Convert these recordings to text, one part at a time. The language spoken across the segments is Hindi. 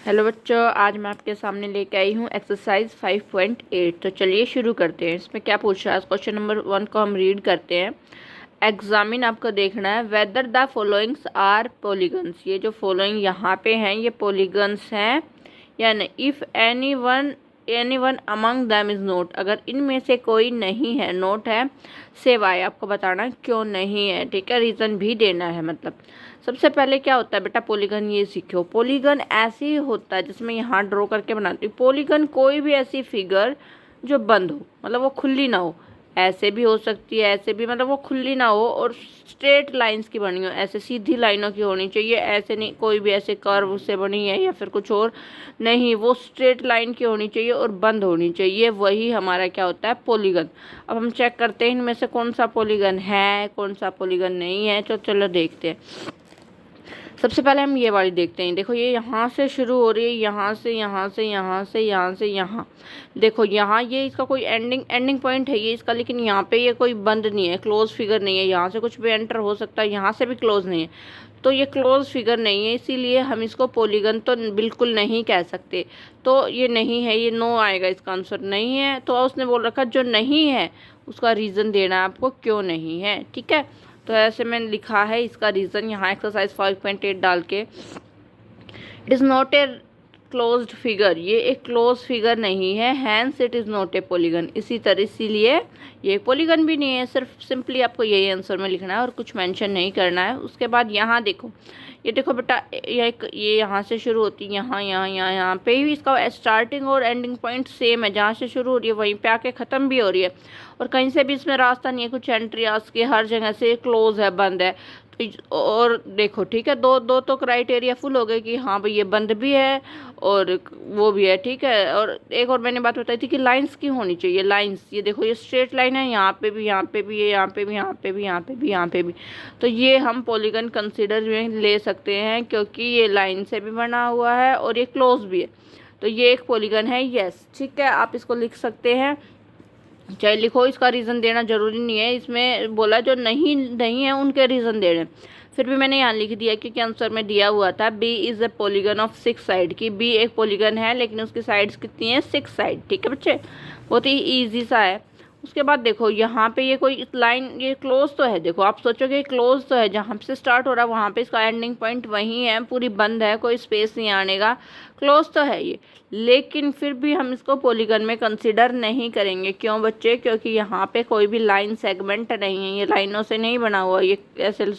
हेलो बच्चों, आज मैं आपके सामने लेके आई हूँ एक्सरसाइज 5.8। तो चलिए शुरू करते हैं। इसमें क्या पूछ रहा है, क्वेश्चन नंबर 1 को हम रीड करते हैं। एग्जामिन आपको देखना है whether the followings are polygons. ये जो फॉलोइंग यहाँ पे हैं ये पॉलीगन्स हैं या नहीं। If any one among them is note, अगर इनमें से कोई नहीं है, नोट है, से वाई, आपको बताना है क्यों नहीं है। ठीक है, रीज़न भी देना है। मतलब सबसे पहले क्या होता है बेटा, पॉलीगन ये सीखो। पॉलीगन ऐसे ही होता है जिसमें यहाँ ड्रॉ करके बनाती हूँ। पॉलीगन कोई भी ऐसी फिगर जो बंद हो, मतलब वो खुली ना हो। ऐसे भी हो सकती है, ऐसे भी, मतलब वो खुली ना हो और स्ट्रेट लाइंस की बनी हो, ऐसे सीधी लाइनों की होनी चाहिए। ऐसे नहीं कोई भी ऐसे कर्व से बनी है या फिर कुछ और नहीं, वो स्ट्रेट लाइन की होनी चाहिए और बंद होनी चाहिए। वही हमारा क्या होता है, पॉलीगन। अब हम चेक करते हैं इनमें से कौन सा पॉलीगन है, कौन सा पॉलीगन नहीं है। तो चलो देखते हैं। सबसे पहले हम ये वाली देखते हैं। देखो ये यहाँ से शुरू हो रही है, यहाँ से, यहाँ से, यहाँ से, यहाँ से, यहाँ। देखो यहाँ ये इसका कोई एंडिंग पॉइंट है ये इसका, लेकिन यहाँ पे ये कोई बंद नहीं है, क्लोज फिगर नहीं है। यहाँ से कुछ भी एंटर हो सकता है, यहाँ से भी क्लोज नहीं है, तो ये क्लोज फिगर नहीं है। इसीलिए हम इसको पॉलीगन तो बिल्कुल नहीं कह सकते। तो ये नहीं है, ये नो आएगा, इसका आंसर नहीं है। तो उसने बोल रखा जो नहीं है उसका रीज़न देना है आपको, क्यों नहीं है। ठीक है, तो ऐसे मैंने लिखा है इसका रीज़न यहाँ एक्सरसाइज 5.8 डाल के। It is not a closed figure, ये एक क्लोज फिगर नहीं है। Hence it is not a polygon, इसी तरह इसीलिए ये पॉलीगन भी नहीं है। सिर्फ सिंपली आपको यही आंसर में लिखना है और कुछ मेंशन नहीं करना है। उसके बाद यहाँ देखो, ये देखो बेटा, ये यहाँ से शुरू होती है, यहाँ पे ही इसका स्टार्टिंग और एंडिंग पॉइंट सेम है। जहाँ से शुरू हो रही है वहीं पे आके ख़त्म भी हो रही है, और कहीं से भी इसमें रास्ता नहीं है कुछ एंट्री आस के, हर जगह से क्लोज है, बंद है। और देखो ठीक है, दो तो क्राइटेरिया फुल हो गए कि हाँ भाई ये बंद भी है और वो भी है। ठीक है, और एक और मैंने बात बताई थी कि लाइंस की होनी चाहिए, लाइंस। ये देखो ये स्ट्रेट लाइन है, यहाँ पे भी, यहाँ पे भी, यहाँ पे भी, यहाँ पे भी, यहाँ पे भी, यहाँ पे भी। तो ये हम पॉलीगन कंसिडर में ले सकते हैं क्योंकि ये लाइन से भी बना हुआ है और ये क्लोज भी है, तो ये एक पॉलीगन है। यस, ठीक है, आप इसको लिख सकते हैं। चाहे लिखो, इसका रीज़न देना ज़रूरी नहीं है। इसमें बोला जो नहीं है उनके रीज़न देने, फिर भी मैंने यहाँ लिख दिया क्योंकि आंसर में दिया हुआ था B is a polygon of 6 side, की बी एक पॉलीगन है लेकिन उसकी साइड्स कितनी है, 6 साइड। ठीक है बच्चे, बहुत ही ईजी सा है। उसके बाद देखो यहाँ पे ये कोई लाइन, ये क्लोज तो है। देखो आप सोचोगे क्लोज तो है, जहाँ से स्टार्ट हो रहा है वहाँ पे इसका एंडिंग पॉइंट वहीं है, पूरी बंद है, कोई स्पेस नहीं आने का, क्लोज तो है ये। लेकिन फिर भी हम इसको पॉलीगन में कंसिडर नहीं करेंगे। क्यों बच्चे, क्योंकि यहाँ पे कोई भी लाइन सेगमेंट नहीं है, ये लाइनों से नहीं बना हुआ, ये ऐसे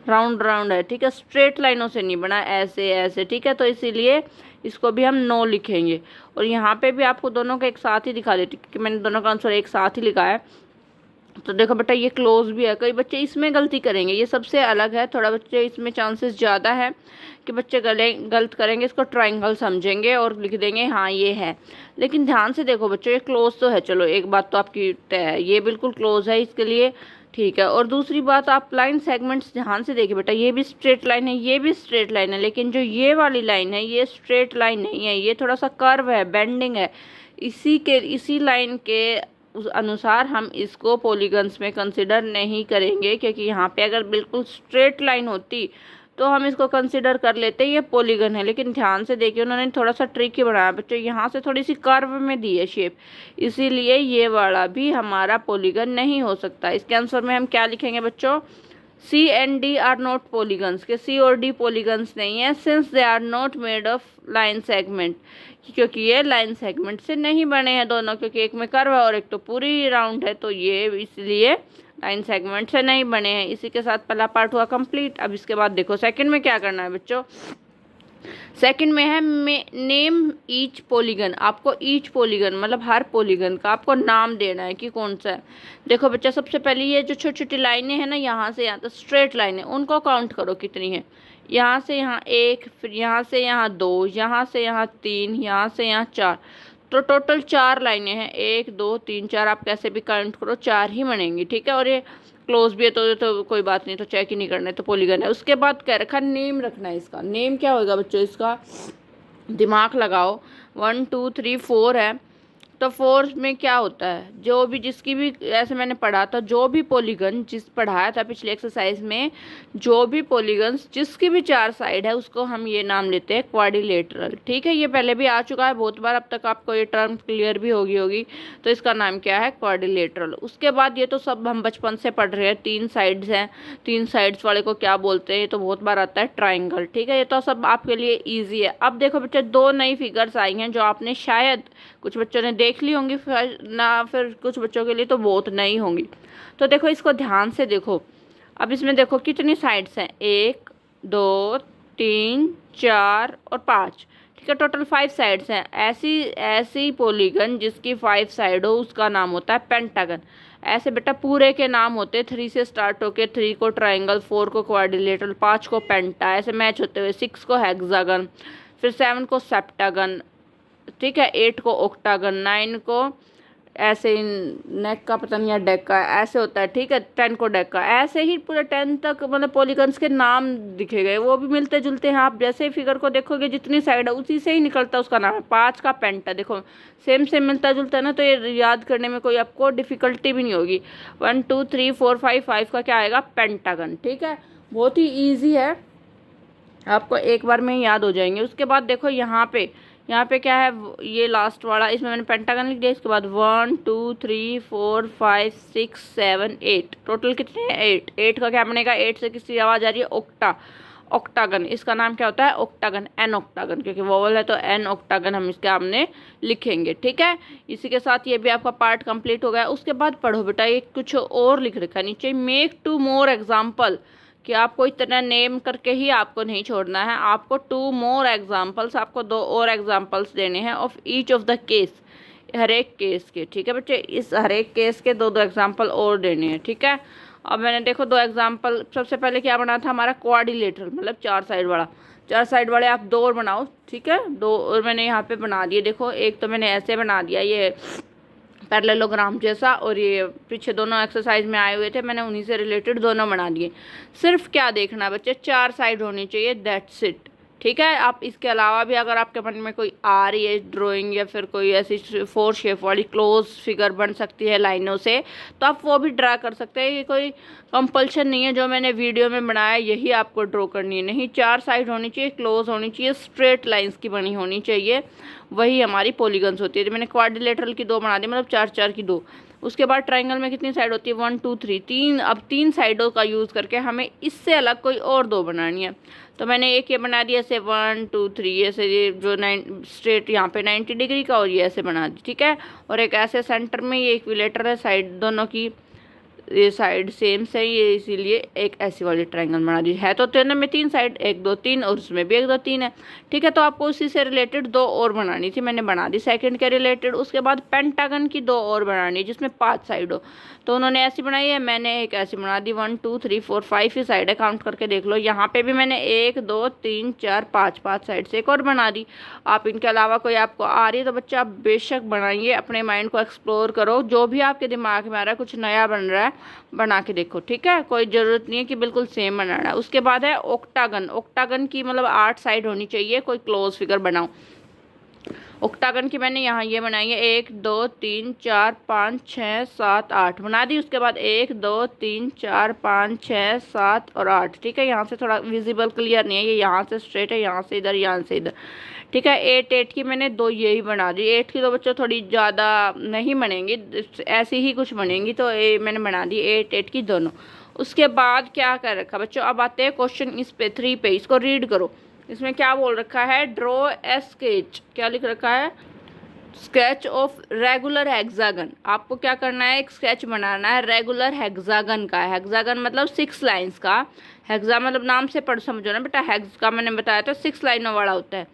राउंड राउंड है। ठीक है, स्ट्रेट लाइनों से नहीं बना, ऐसे ऐसे। ठीक है, तो इसीलिए इसको भी हम नो लिखेंगे। और यहाँ पे भी आपको दोनों का एक साथ ही दिखा देती क्योंकि मैंने दोनों का आंसर एक साथ ही लिखा है। तो देखो बेटा ये क्लोज भी है। कई बच्चे इसमें गलती करेंगे, ये सबसे अलग है थोड़ा, बच्चे इसमें चांसेस ज़्यादा है कि बच्चे गलत करेंगे, इसको ट्रायंगल समझेंगे और लिख देंगे हाँ ये है। लेकिन ध्यान से देखो बच्चों, ये क्लोज तो है। चलो एक बात तो आपकी तय है, ये बिल्कुल क्लोज है इसके लिए। ठीक है, और दूसरी बात, आप लाइन सेगमेंट्स ध्यान से देखिए बेटा, ये भी स्ट्रेट लाइन है, ये भी स्ट्रेट लाइन है, लेकिन जो ये वाली लाइन है ये स्ट्रेट लाइन नहीं है, ये थोड़ा सा कर्व है, बेंडिंग है। इसी लाइन के उस अनुसार हम इसको पॉलीगन्स में कंसिडर नहीं करेंगे, क्योंकि यहाँ पे अगर बिल्कुल स्ट्रेट लाइन होती तो हम इसको कंसिडर कर लेते, ये पॉलीगन है। लेकिन ध्यान से देखिए उन्होंने थोड़ा सा ट्रिकी बनाया बच्चों, यहाँ से थोड़ी सी कर्व में दी है शेप, इसीलिए ये वाला भी हमारा पॉलीगन नहीं हो सकता। इसके आंसर में हम क्या लिखेंगे बच्चों, C and D are not polygons, के सी और डी पॉलीगन्स नहीं है, since they are not made of line segment, क्योंकि ये लाइन सेगमेंट से नहीं बने हैं दोनों, क्योंकि एक में कर्व है और एक तो पूरी राउंड है, तो ये इसलिए लाइन सेगमेंट से नहीं बने हैं। इसी के साथ पहला पार्ट हुआ कंप्लीट। अब इसके बाद देखो सेकंड में क्या करना है बच्चों। सेकंड में है नेम ईच पॉलीगन। आपको ईच पॉलीगन मतलब हर पॉलीगन का आपको नाम देना है कि कौन सा है। देखो बच्चा, सबसे पहले ये जो छोटी छोटी लाइनें हैं ना, यहाँ से यहाँ तक स्ट्रेट लाइन है, उनको काउंट करो कितनी है। यहाँ से यहाँ 1, फिर यहाँ से यहाँ 2, यहाँ से यहाँ 3, यहाँ से यहाँ 4, तो टोटल 4 लाइनें हैं। 1 2 3 4, आप कैसे भी काउंट करो 4 ही बनेंगी। ठीक है, और ये क्लोज भी है तो कोई बात नहीं, तो चेक ही नहीं करना है, तो पॉलीगन है। उसके बाद कह रखा नेम रखना है। इसका नेम क्या होगा बच्चों, इसका दिमाग लगाओ। 1 2 3 4 है, तो 4 में क्या होता है, जो भी जिसकी भी, ऐसे मैंने पढ़ा था, जो भी पॉलीगन जिस पढ़ाया था पिछले एक्सरसाइज में, जो भी पॉलीगन्स जिसकी भी 4 साइड है उसको हम ये नाम लेते हैं क्वाड्रिलेटरल। ठीक है, ये पहले भी आ चुका है बहुत बार, अब तक आपको ये टर्म क्लियर भी होगी। तो इसका नाम क्या है, क्वाड्रिलेटरल। उसके बाद ये तो सब हम बचपन से पढ़ रहे हैं, 3 साइड्स हैं, 3 साइड्स वाले को क्या बोलते हैं, ये तो बहुत बार आता है ट्राइंगल। ठीक है, ये तो सब आपके लिए ईजी है। अब देखो बच्चे, 2 नई फिगर्स आई हैं जो आपने शायद कुछ बच्चों ने देख ली होंगी, फिर ना फिर कुछ बच्चों के लिए तो बहुत नई होंगी। तो देखो इसको ध्यान से देखो। अब इसमें देखो कितनी साइड्स हैं, 1 2 3 4 और 5। ठीक है, टोटल 5 साइड्स हैं। ऐसी पॉलीगन जिसकी 5 साइड हो उसका नाम होता है पेंटागन। ऐसे बेटा पूरे के नाम होते हैं, 3 से स्टार्ट होके 3 को ट्राइंगल, 4 को क्वाड्रिलेटरल, 5 को पेंटा, ऐसे मैच होते हुए 6 को हेक्सागन, फिर 7 को सेप्टागन, ठीक है, 8 को ऑक्टागन, 9 को ऐसे नेक का पता नहीं डेक का ऐसे होता है। ठीक है, 10 को डेक का, ऐसे ही पूरे 10 तक मतलब पॉलीगन्स के नाम दिखे गए, वो भी मिलते जुलते हैं। आप जैसे फिगर को देखोगे जितनी साइड है उसी से ही निकलता है उसका नाम है। 5 का पेंटा, देखो सेम मिलता जुलता है ना, तो ये याद करने में कोई आपको डिफिकल्टी भी नहीं होगी। 1 2 3 4 5, 5 का क्या आएगा, पेंटागन। ठीक है, बहुत ही ईजी है, आपको एक बार में ही याद हो जाएंगे। उसके बाद देखो यहाँ पे क्या है, ये लास्ट वाला, इसमें मैंने पेंटागन लिख दिया। इसके बाद 1 2 3 4 5 6 7 8, टोटल कितने हैं, 8 का क्या बनेगा, 8 से किसकी आवाज़ आ रही है, ऑक्टागन। इसका नाम क्या होता है, ऑक्टागन, एन ऑक्टागन, क्योंकि वोवल है तो एन ऑक्टागन हम इसके सामने लिखेंगे। ठीक है, इसी के साथ ये भी आपका पार्ट कंप्लीट हो गया। उसके बाद पढ़ो बेटा, ये कुछ और लिख रखा है नीचे, मेक 2 मोर एग्जाम्पल, कि आपको इतना नेम करके ही आपको नहीं छोड़ना है, आपको 2 मोर एग्जाम्पल्स, आपको 2 और एग्जाम्पल्स देने हैं of each of the case, हर एक केस के। ठीक है बच्चे, इस हर एक केस के 2 एग्जाम्पल और देने हैं। ठीक है, अब मैंने देखो 2 एग्जाम्पल, सबसे पहले क्या बना था हमारा, क्वाड्रिलेटरल, मतलब 4 साइड वाला। 4 साइड वाले आप 2 और बनाओ। ठीक है, 2 और मैंने यहाँ पे बना दिए। देखो एक तो मैंने ऐसे बना दिया, ये पैरेललोग्राम जैसा, और ये पीछे दोनों एक्सरसाइज में आए हुए थे, मैंने उन्हीं से रिलेटेड दोनों बना दिए। सिर्फ क्या देखना है बच्चे, 4 साइड होनी चाहिए, दैट्स इट। ठीक है, आप इसके अलावा भी अगर आपके मन में कोई आ रही है ड्राइंग या फिर कोई ऐसी 4 शेप वाली क्लोज फिगर बन सकती है लाइनों से, तो आप वो भी ड्रा कर सकते हैं। ये कोई कंपल्शन नहीं है जो मैंने वीडियो में बनाया यही आपको ड्रॉ करनी है, नहीं। 4 साइड होनी चाहिए, क्लोज होनी चाहिए, स्ट्रेट लाइंस की बनी होनी चाहिए, वही हमारी पॉलीगन्स होती है। तो मैंने क्वाड्रिलेटरल की 2 बना दी, मतलब 4 4 की 2। उसके बाद ट्राइंगल में कितनी साइड होती है, 1 2 3, 3। अब 3 साइडों का यूज़ करके हमें इससे अलग कोई और 2 बनानी है। तो मैंने एक ये बना दिया ऐसे 1 2 3, ऐसे ये जो 9 स्ट्रेट यहाँ पे 90 डिग्री का, और ये ऐसे बना दी। ठीक है, और एक ऐसे सेंटर में ये इक्विलेटर है, साइड दोनों की ये साइड सेम से ये, इसीलिए एक ऐसी वाली ट्रायंगल बना दी है। तो तीनों में 3 साइड, 1 2 3, और उसमें भी 1 2 3 है। ठीक है, तो आपको उसी से रिलेटेड 2 और बनानी थी, मैंने बना दी सेकंड के रिलेटेड। उसके बाद पेंटागन की 2 और बनानी जिसमें 5 साइड हो, तो उन्होंने ऐसी बनाई है, मैंने एक ऐसी बना दी। 1 2 3 4 5 ही साइड है, काउंट करके देख लो। यहाँ पे भी मैंने 1 2 3 4 5 साइड से एक और बना दी। आप इनके अलावा कोई आपको आ रही है तो बच्चा आप बेशक बनाइए, अपने माइंड को एक्सप्लोर करो, जो भी आपके दिमाग में आ रहा है, कुछ नया बन रहा है बना के देखो। ठीक है, कोई ज़रूरत नहीं है कि बिल्कुल सेम बनाना है। उसके बाद है ऑक्टागन। ऑक्टागन की मतलब 8 साइड होनी चाहिए, कोई क्लोज फिगर बनाओ। ऑक्टागन की मैंने यहाँ ये बनाई है, 1 2 3 4 5 6 7 8 बना दी। उसके बाद 1 2 3 4 5 6 7 और 8। ठीक है, यहाँ से थोड़ा विजिबल क्लियर नहीं है, ये यहाँ से स्ट्रेट है, यहाँ से इधर, यहाँ से इधर। ठीक है, 8 की मैंने 2 यही बना दी। 8 की तो बच्चों थोड़ी ज़्यादा नहीं बनेंगी, ऐसी ही कुछ बनेंगी, तो ये मैंने बना दी 8 की दोनों। उसके बाद क्या कर रखा बच्चों, अब आते हैं क्वेश्चन इस पे 3 पे, इसको रीड करो। इसमें क्या बोल रखा है, ड्रॉ ए स्केच, क्या लिख रखा है, स्केच ऑफ रेगुलर हेक्सागन। आपको क्या करना है, एक स्केच बनाना है रेगुलर हेक्सागन का। हेक्सागन मतलब 6 लाइंस का, हेक्सा मतलब नाम से पढ़ समझो ना बेटा, हेक्स का मैंने बताया था 6 लाइनों वाला होता है।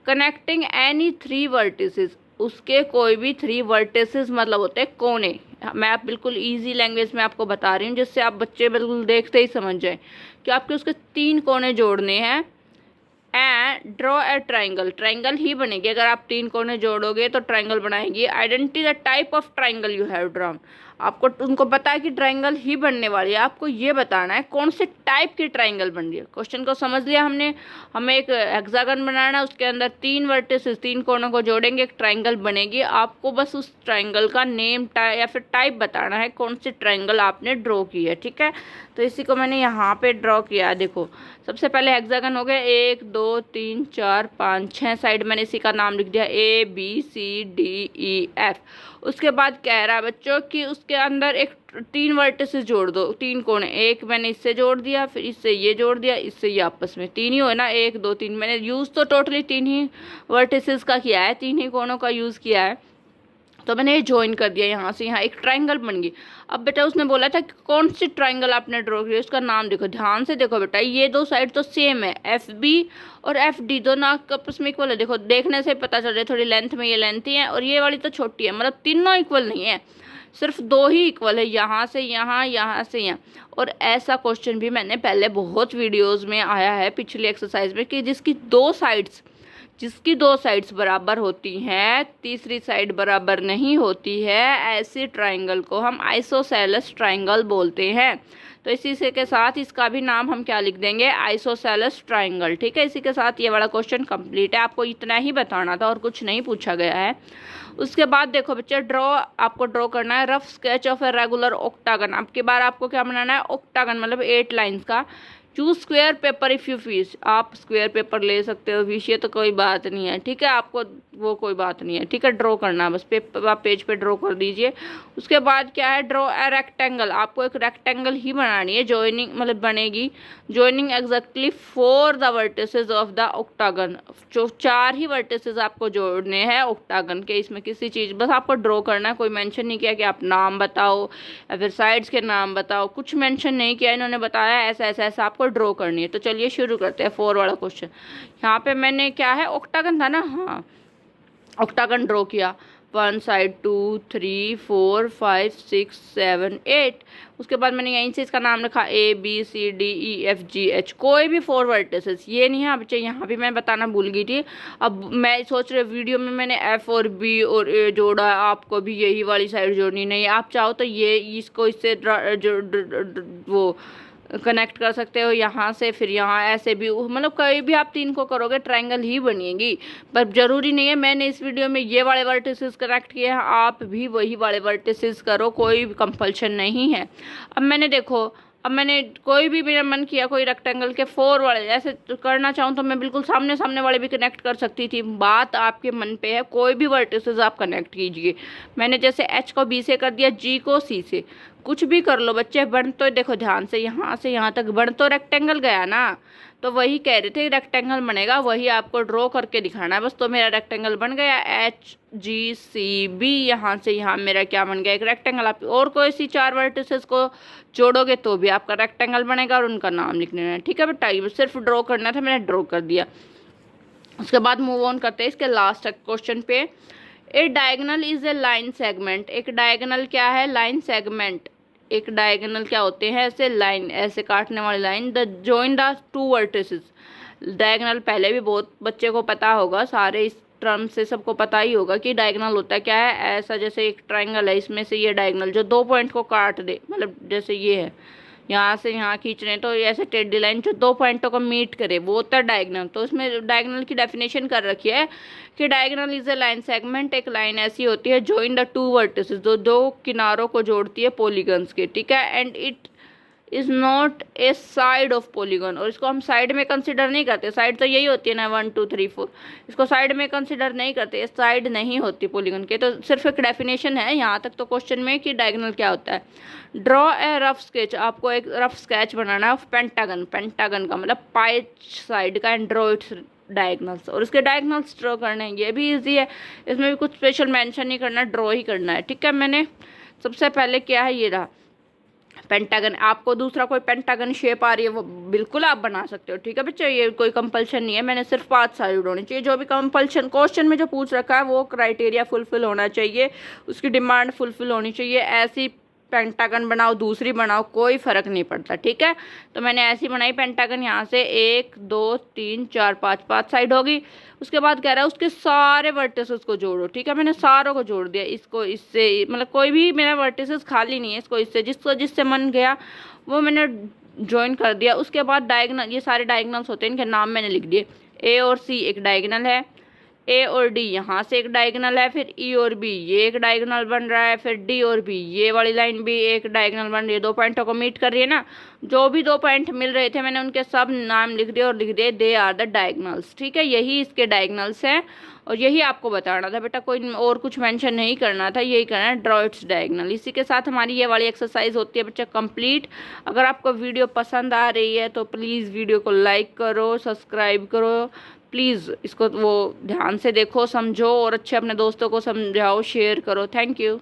कनेक्टिंग एनी 3 वर्टिसेस, उसके कोई भी 3 वर्टिसेस मतलब होते हैं कोने। मैं आप बिल्कुल इजी लैंग्वेज में आपको बता रही हूँ, जिससे आप बच्चे बिल्कुल देखते ही समझ जाए कि आपके उसके 3 कोने जोड़ने हैं। And draw a triangle, triangle ही बनेगी अगर आप 3 कोने जोड़ोगे तो ट्राइंगल बनाएगी। Identity the type of triangle you have drawn, आपको उनको पता है कि ट्रायंगल ही बनने वाली है, आपको ये बताना है कौन से टाइप की ट्रायंगल बन रही है। क्वेश्चन को समझ लिया हमने, हमें एक हेक्सागन बनाना है, उसके अंदर 3 वर्टिसेस 3 कोनों को जोड़ेंगे, एक ट्रायंगल बनेगी। आपको बस उस ट्रायंगल का नेम या फिर टाइप बताना है, कौन सी ट्रायंगल आपने ड्रॉ की है, ठीक है। तो इसी को मैंने यहाँ पे ड्रॉ किया है। देखो सबसे पहले हेक्सागन हो गया, 1 2 3 4 5 6 साइड मैंने इसी का नाम लिख दिया ABCDEF। उसके बाद कह रहा है बच्चों कि उसके अंदर एक 3 वर्टिसेस जोड़ दो, 3 कोने, एक मैंने इससे जोड़ दिया, फिर इससे ये जोड़ दिया, इससे ये, आपस में 3 ही हो ना, 1 2 3। मैंने यूज़ तो टोटली 3 ही वर्टिसेस का किया है, 3 ही कोनों का यूज़ किया है। तो मैंने ये ज्वाइन कर दिया, यहाँ से यहाँ एक ट्रायंगल बन गई। अब बेटा उसने बोला था कि कौन सी ट्रायंगल आपने ड्रॉ की, उसका नाम देखो, ध्यान से देखो बेटा, ये 2 साइड तो सेम है, FB और FD दोनों आपस में इक्वल है। देखो देखने से पता चल रहा है, थोड़ी लेंथ में ये लेंथी है और ये वाली तो छोटी है, मतलब तीनों इक्वल नहीं है, सिर्फ 2 ही इक्वल है, यहाँ से यहाँ, यहाँ से यहाँ। और ऐसा क्वेश्चन भी मैंने पहले बहुत वीडियोज़ में आया है पिछली एक्सरसाइज में कि जिसकी 2 साइड्स बराबर होती हैं, तीसरी साइड बराबर नहीं होती है, ऐसे ट्रायंगल को हम आइसोसेलेस ट्रायंगल बोलते हैं। तो इसी से के साथ इसका भी नाम हम क्या लिख देंगे, आइसोसेलेस ट्रायंगल, ठीक है। इसी के साथ ये वाला क्वेश्चन कंप्लीट है, आपको इतना ही बताना था और कुछ नहीं पूछा गया है। उसके बाद देखो बच्चे, आपको ड्रॉ करना है rough sketch of a regular octagon. अब की बार आपको क्या बनाना है, ऑक्टागन मतलब 8 लाइन्स का। Choose square paper if you wish, आप स्क्वायर पेपर ले सकते हो, विश ये तो कोई बात नहीं है, ठीक है, आपको वो कोई बात नहीं है, ठीक है। ड्रॉ करना है बस, पेपर आप पेज पे ड्रॉ कर दीजिए। उसके बाद क्या है, ड्रॉ ए रेक्टेंगल, आपको एक रेक्टेंगल ही बनानी है, जॉइनिंग मतलब बनेगी, joining exactly 4 the vertices of the octagon. जो 4 ही वर्टिसेस आपको जोड़ने हैं ऑक्टागन के, इसमें किसी चीज़, बस आपको ड्रॉ करना है, कोई मेंशन नहीं किया कि आप नाम बताओ या फिर साइड्स के नाम बताओ, कुछ मेंशन नहीं किया, इन्होंने बताया ऐसा ऐसा ऐसा आपको ड्रॉ करनी है। तो चलिए शुरू करते हैं 4 वाला क्वेश्चन। यहाँ पे मैंने क्या है, ऑक्टागन था ना, हाँ ऑक्टागन ड्रॉ किया, 1 साइड 2 3 4 5 6 7 8। उसके बाद मैंने यहीं से इसका नाम लिखा ABCDEFGH, कोई भी 4 वर्टिसेस, ये नहीं है बच्चे, यहाँ भी मैं बताना भूल गई थी। अब मैं सोच रही वीडियो में मैंने F और B और A जोड़ा है, आपको भी यही वाली साइड जोड़नी नहीं है, आप चाहो तो ये इसको इससे वो कनेक्ट कर सकते हो, यहाँ से फिर यहाँ, ऐसे भी, मतलब कहीं भी आप 3 को करोगे ट्रायंगल ही बनेगी। पर ज़रूरी नहीं है मैंने इस वीडियो में ये वाले वर्टिसेस कनेक्ट किए हैं, आप भी वही वाले वर्टिसेस करो, कोई कंपल्शन नहीं है। अब मैंने देखो, अब मैंने कोई भी मेरा मन किया कोई रेक्टेंगल के 4 वाले ऐसे तो करना चाहूँ तो मैं बिल्कुल सामने सामने वाले भी कनेक्ट कर सकती थी, बात आपके मन पे है, कोई भी वर्टिसेस आप कनेक्ट कीजिए। मैंने जैसे H को B से कर दिया, G को C से, कुछ भी कर लो बच्चे, बन तो देखो ध्यान से यहाँ तक बन तो रेक्टेंगल गया ना, तो वही कह रहे थे रेक्टेंगल बनेगा, वही आपको ड्रॉ करके दिखाना है बस। तो मेरा रेक्टेंगल बन गया HGCB, यहाँ से यहाँ मेरा क्या बन गया, एक रेक्टेंगल। आप और कोई सी 4 वर्टिसेस को जोड़ोगे तो भी आपका रेक्टेंगल बनेगा और उनका नाम लिख लेना है, ठीक है बेटा। ये सिर्फ ड्रॉ करना था, मैंने ड्रॉ कर दिया। उसके बाद मूव ऑन करते हैं इसके लास्ट क्वेश्चन पे। A diagonal is a line segment, एक डायगोनल क्या है, लाइन सेगमेंट। एक डायगोनल क्या होते हैं, ऐसे लाइन, ऐसे काटने वाली line. The join the 2 vertices, diagonal पहले भी बहुत बच्चे को पता होगा, सारे इस टर्म से सबको पता ही होगा कि डायगोनल होता है क्या है, ऐसा जैसे एक ट्रायंगल है, इसमें से ये डायगोनल जो 2 पॉइंट को काट दे, मतलब जैसे ये है, यहाँ से यहाँ खींच रहे हैं तो ऐसे टेढ़ी लाइन जो 2 पॉइंटों को मीट करे, वो होता है डायगोनल। तो इसमें डायगोनल की डेफिनेशन कर रखी है कि diagonal is a line segment, एक लाइन ऐसी होती है जॉइन द 2 वर्टिसेस, जो 2 किनारों को जोड़ती है पॉलीगन्स के, ठीक है। And it is not A side of polygon, और इसको हम साइड में कंसिडर नहीं करते, साइड तो यही होती है ना 1 2 3 4, इसको साइड में कंसिडर नहीं करते, साइड नहीं होती पॉलीगन के। तो सिर्फ एक डेफिनेशन है यहाँ तक तो क्वेश्चन में कि डायगोनल क्या होता है। ड्रॉ ए रफ स्केच, आपको एक रफ स्केच बनाना है ऑफ पेंटागन, पेंटागन का मतलब 5 साइड का, एंड ड्रॉ इट्स डायगनल्स, और इसके डायगनल्स ड्रॉ करने हैं, ये भी इजी है, इसमें भी कुछ स्पेशल मेंशन नहीं करना, ड्रॉ ही करना है, ठीक है। मैंने सबसे पहले क्या है, ये रहा पेंटागन। आपको दूसरा कोई पेंटागन शेप आ रही है वो बिल्कुल आप बना सकते हो, ठीक है बच्चे, ये कोई कंपल्शन नहीं है, मैंने सिर्फ 5 साइड होनी चाहिए। जो भी कंपल्शन क्वेश्चन में जो पूछ रखा है वो क्राइटेरिया फुलफिल होना चाहिए, उसकी डिमांड फुलफिल होनी चाहिए, ऐसी पेंटागन बनाओ, दूसरी बनाओ, कोई फ़र्क नहीं पड़ता, ठीक है। तो मैंने ऐसी बनाई पेंटागन, यहाँ से 1 2 3 4 5 साइड होगी। उसके बाद कह रहा है उसके सारे वर्टिसेस को जोड़ो, ठीक है। मैंने सारों को जोड़ दिया, इसको इससे, मतलब कोई भी मेरा वर्टिसेस खाली नहीं है, इसको इससे, जिसको जिससे मन गया वो मैंने ज्वाइन कर दिया। उसके बाद डायगनल, ये सारे डायगनल्स होते हैं, इनके नाम मैंने लिख दिए। ए और सी एक डायगनल है, ए और डी यहाँ से एक डायगनल है, फिर ई और बी ये एक डायगनल बन रहा है, फिर डी और बी ये वाली लाइन भी एक डायगनल बन रही है। 2 पॉइंटों को मीट कर रही है ना। जो भी 2 पॉइंट मिल रहे थे मैंने उनके सब नाम लिख दिए और लिख दिए दे आर द डायगनल्स, ठीक है। यही इसके डायगनल्स हैं और यही आपको बताना था बेटा, कोई और कुछ मेंशन नहीं करना था, यही करना है, ड्रॉ इट्स डायगनल। इसी के साथ हमारी ये वाली एक्सरसाइज होती है बच्चा कंप्लीट। अगर आपको वीडियो पसंद आ रही है तो प्लीज़ वीडियो को लाइक करो, सब्सक्राइब करो, प्लीज़ इसको वो ध्यान से देखो, समझो और अच्छे अपने दोस्तों को समझाओ, शेयर करो। Thank you.